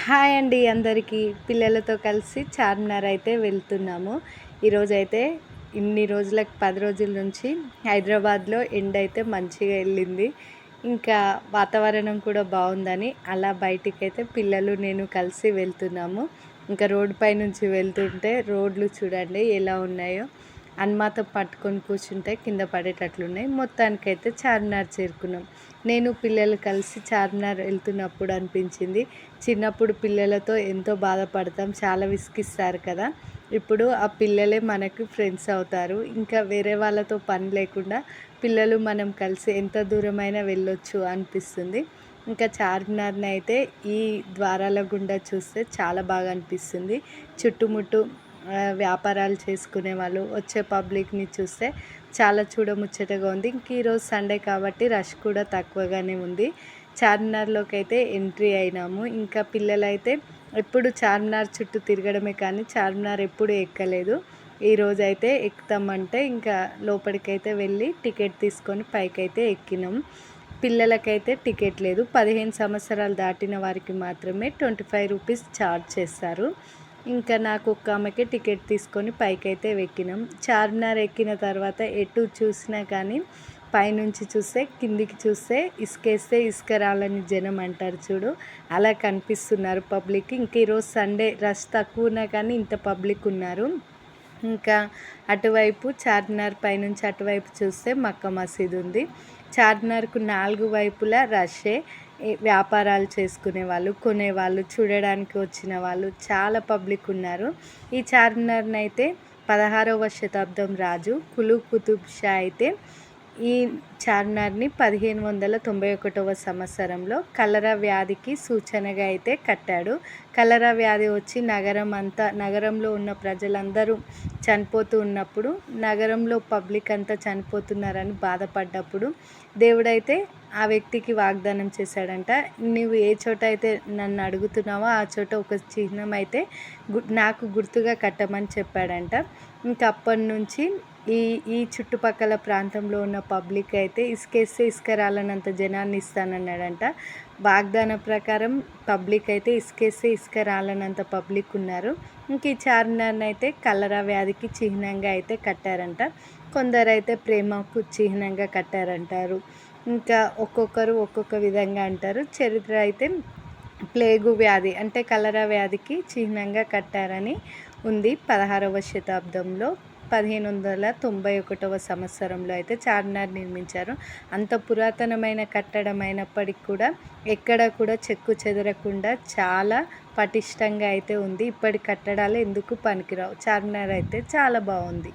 Hi అండి అందరికీ. పిల్లలతో కలిసి చార్మినార్ అయితే వెళ్తున్నాము. ఈరోజైతే ఇన్ని రోజులకు 10 రోజుల నుంచి హైదరాబాద్లో ఎండ అయితే మంచిగా వెళ్ళింది. ఇంకా వాతావరణం కూడా బాగుందని అలా బయటికైతే పిల్లలు నేను కలిసి వెళ్తున్నాము. ఇంకా రోడ్డు పై నుంచి వెళ్తుంటే రోడ్లు చూడండి ఎలా ఉన్నాయో. అన్మాతం పట్టుకొని కూర్చుంటే కింద పడేటట్లున్నాయి. మొత్తానికైతే చార్మినార్ చేరుకున్నాం. నేను పిల్లలు కలిసి చార్మినార్ వెళ్తున్నప్పుడు అనిపించింది, చిన్నప్పుడు పిల్లలతో ఎంతో బాధపడతాం, చాలా విసిగిస్తారు కదా. ఇప్పుడు ఆ పిల్లలే మనకు ఫ్రెండ్స్ అవుతారు. ఇంకా వేరే వాళ్ళతో పని లేకుండా పిల్లలు మనం కలిసి ఎంత దూరమైనా వెళ్ళొచ్చు అనిపిస్తుంది. ఇంకా చార్మినార్ని అయితే ఈ ద్వారాల గుండా చూస్తే చాలా బాగా అనిపిస్తుంది. చుట్టుముట్టు వ్యాపారాలు చేసుకునే వాళ్ళు వచ్చే పబ్లిక్ని చూస్తే చాలా చూడముచ్చటగా ఉంది. ఇంక ఈరోజు సండే కాబట్టి రష్ కూడా తక్కువగానే ఉంది. చార్మినార్లోకి అయితే ఎంట్రీ అయినాము. ఇంకా పిల్లలైతే ఎప్పుడు చార్మినార్ చుట్టూ తిరగడమే కానీ చార్మినార్ ఎప్పుడు ఎక్కలేదు. ఈరోజైతే ఎక్కుతామంటే ఇంకా లోపలికైతే వెళ్ళి టికెట్ తీసుకొని పైకైతే ఎక్కినాం. పిల్లలకైతే టికెట్ లేదు. 15 సంవత్సరాలు దాటిన వారికి మాత్రమే 25 రూపీస్ ఛార్జ్ చేస్తారు. ఇంకా నాకు ఒక్క ఆమెకే టికెట్ తీసుకొని పైకైతే ఎక్కినాం. చార్మినార్ ఎక్కిన తర్వాత ఎటు చూసినా కానీ పైనుంచి చూస్తే కిందికి చూస్తే ఇసుకేస్తే ఇసుక రాలని జనం అంటారు చూడు, అలా కనిపిస్తున్నారు పబ్లిక్. ఇంక ఈరోజు సండే రష్ తక్కువ ఉన్నా కానీ ఇంత పబ్లిక్ ఉన్నారు. ఇంకా అటువైపు చార్మినార్ పైనుంచి అటువైపు చూస్తే మక్కా మసీద్ ఉంది. చార్మినార్కు 4 వైపులా రషే. వ్యాపారాలు చేసుకునే వాళ్ళు, కొనేవాళ్ళు, చూడడానికి వచ్చిన వాళ్ళు చాలా పబ్లిక్ ఉన్నారు. ఈ చార్మినార్ని అయితే 16వ శతాబ్దం రాజు కులీ కుతుబ్ షా అయితే ఈ చార్మినార్ని 1591వ సంవత్సరంలో కలరా వ్యాధికి సూచనగా అయితే కట్టాడు. కలరా వ్యాధి వచ్చి నగరంలో ఉన్న ప్రజలందరూ చనిపోతూ ఉన్నప్పుడు, నగరంలో పబ్లిక్ అంతా చనిపోతున్నారని బాధపడ్డప్పుడు దేవుడైతే ఆ వ్యక్తికి వాగ్దానం చేశాడంట, నువ్వు ఏ చోట అయితే నన్ను అడుగుతున్నావో ఆ చోట ఒక చిహ్నం అయితే నాకు గుర్తుగా కట్టమని చెప్పాడంట. ఇంక అప్పటి నుంచి ఈ చుట్టుపక్కల ప్రాంతంలో ఉన్న పబ్లిక్ అయితే ఇసుకేస్తే ఇసుక రాలనంత జనాన్ని ఇస్తానన్నాడంట. వాగ్దాన ప్రకారం పబ్లిక్ అయితే ఇసుకేస్తే ఇసుక రాలనంత పబ్లిక్ ఉన్నారు. ఇంక ఈ చార్మినార్ని అయితే కలరా వ్యాధికి చిహ్నంగా అయితే కట్టారంట. కొందరైతే ప్రేమకు చిహ్నంగా కట్టారంటారు. ఇంకా ఒక్కొక్కరు ఒక్కొక్క విధంగా అంటారు. చరిత్ర అయితే ప్లేగు వ్యాధి అంటే కలరా వ్యాధికి చిహ్నంగా కట్టారని ఉంది. 16వ శతాబ్దంలో 1591వ సంవత్సరంలో అయితే చార్మినార్ నిర్మించారు. అంత పురాతనమైన కట్టడం అయినప్పటికీ కూడా ఎక్కడ కూడా చెక్కు చెదరకుండా చాలా పటిష్టంగా అయితే ఉంది. ఇప్పటి కట్టడాలు ఎందుకు పనికిరావు. చార్మినార్ అయితే చాలా బాగుంది.